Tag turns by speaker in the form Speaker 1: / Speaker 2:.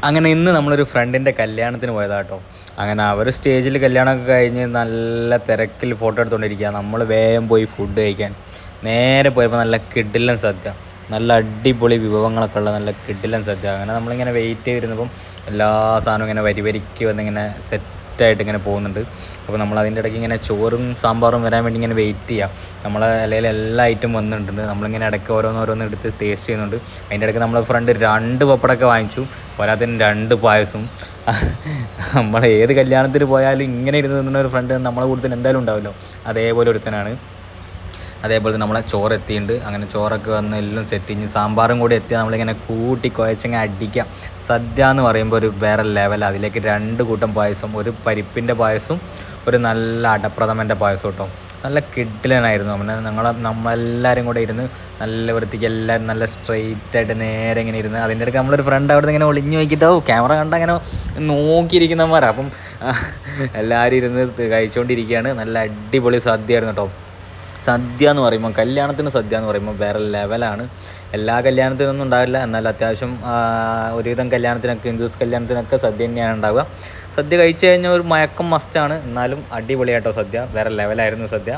Speaker 1: അങ്ങനെ ഇന്ന് നമ്മളൊരു ഫ്രണ്ടിൻ്റെ കല്യാണത്തിന് പോയതാട്ടോ. അങ്ങനെ അവർ സ്റ്റേജിൽ കല്യാണമൊക്കെ കഴിഞ്ഞ് നല്ല തിരക്കിൽ ഫോട്ടോ എടുത്തുകൊണ്ടിരിക്കുക. നമ്മൾ വേഗം പോയി ഫുഡ് കഴിക്കാൻ നേരെ പോയപ്പോൾ നല്ല കിടിലൻ സദ്യ, നല്ല അടിപൊളി വിഭവങ്ങളൊക്കെ ഉള്ള നല്ല കിടിലൻ സദ്യ. അങ്ങനെ നമ്മളിങ്ങനെ വെയിറ്റ് ചെയ്തിരുന്നപ്പം എല്ലാ സാധനവും ഇങ്ങനെ വരിക്ക് വന്നിങ്ങനെ സെറ്റായിട്ട് ഇങ്ങനെ പോകുന്നുണ്ട്. അപ്പോൾ നമ്മൾ അതിൻ്റെ ഇടയ്ക്ക് ഇങ്ങനെ ചോറും സാമ്പാറും വരാൻ വേണ്ടി ഇങ്ങനെ വെയിറ്റ് ചെയ്യുക. നമ്മളെ ഇലയിൽ എല്ലാ ഐറ്റം വന്നിട്ടുണ്ട്. നമ്മളിങ്ങനെ ഇടയ്ക്ക് ഓരോന്നോരോന്ന് എടുത്ത് ടേസ്റ്റ് ചെയ്യുന്നുണ്ട്. അതിൻ്റെ ഇടയ്ക്ക് നമ്മളെ ഫ്രണ്ട് 2 പപ്പടമൊക്കെ വാങ്ങിച്ചു, പോരാത്തതിന് 2 പായസം. നമ്മൾ ഏത് കല്യാണത്തിന് പോയാലും ഇങ്ങനെ ഇരുന്ന് നിന്ന ഒരു ഫ്രണ്ട് നമ്മളെ കൂടുതൽ എന്തായാലും ഉണ്ടാവുമല്ലോ, അതേപോലെ ഒരുത്തനാണ്. അതേപോലെ തന്നെ നമ്മളെ ചോറ് എത്തിയിട്ടുണ്ട്. അങ്ങനെ ചോറൊക്കെ വന്ന് എല്ലാം സെറ്റ് കഴിഞ്ഞ് സാമ്പാറും കൂടി എത്തിയാൽ നമ്മളിങ്ങനെ കൂട്ടി കുഴച്ചങ്ങ് അടിക്കാം. സദ്യ എന്ന് പറയുമ്പോൾ ഒരു വേറെ ലെവൽ. അതിലേക്ക് 2 കൂട്ടം പായസം, ഒരു പരിപ്പിൻ്റെ പായസം, ഒരു നല്ല അടപ്രഥമൻ്റെ പായസം കേട്ടോ. നല്ല കിഡിലനായിരുന്നു. പിന്നെ നമ്മളെല്ലാവരും കൂടെ ഇരുന്ന് നല്ല വൃത്തിക്ക് എല്ലാവരും നല്ല സ്ട്രെയിറ്റ് ആയിട്ട് നേരെ ഇങ്ങനെ ഇരുന്ന്, അതിൻ്റെ ഇടയ്ക്ക് നമ്മളൊരു ഫ്രണ്ട് അവിടെ നിന്ന് ഇങ്ങനെ ഒളിഞ്ഞു നോക്കിയിട്ടോ ക്യാമറ കണ്ട അങ്ങനെ നോക്കിയിരിക്കുന്നവന്മാരാണ്. അപ്പം എല്ലാവരും ഇരുന്ന് കഴിച്ചുകൊണ്ടിരിക്കുകയാണ്. നല്ല അടിപൊളി സദ്യയായിരുന്നു കേട്ടോ. സദ്യ എന്ന് പറയുമ്പോൾ, കല്യാണത്തിന് സദ്യ എന്ന് പറയുമ്പോൾ വേറെ ലെവലാണ്. എല്ലാ കല്യാണത്തിനൊന്നും ഉണ്ടാവില്ല, എന്നാൽ അത്യാവശ്യം ഒരുവിധം കല്യാണത്തിനൊക്കെ, ഹിന്ദുസ് കല്യാണത്തിനൊക്കെ സദ്യ തന്നെയാണ് ഉണ്ടാവുക. സദ്യ കഴിച്ചു കഴിഞ്ഞാൽ ഒരു മയക്കം മസ്റ്റാണ്, എന്നാലും അടിപൊളിയായിട്ടോ സദ്യ, വേറെ ലെവലായിരുന്നു സദ്യ.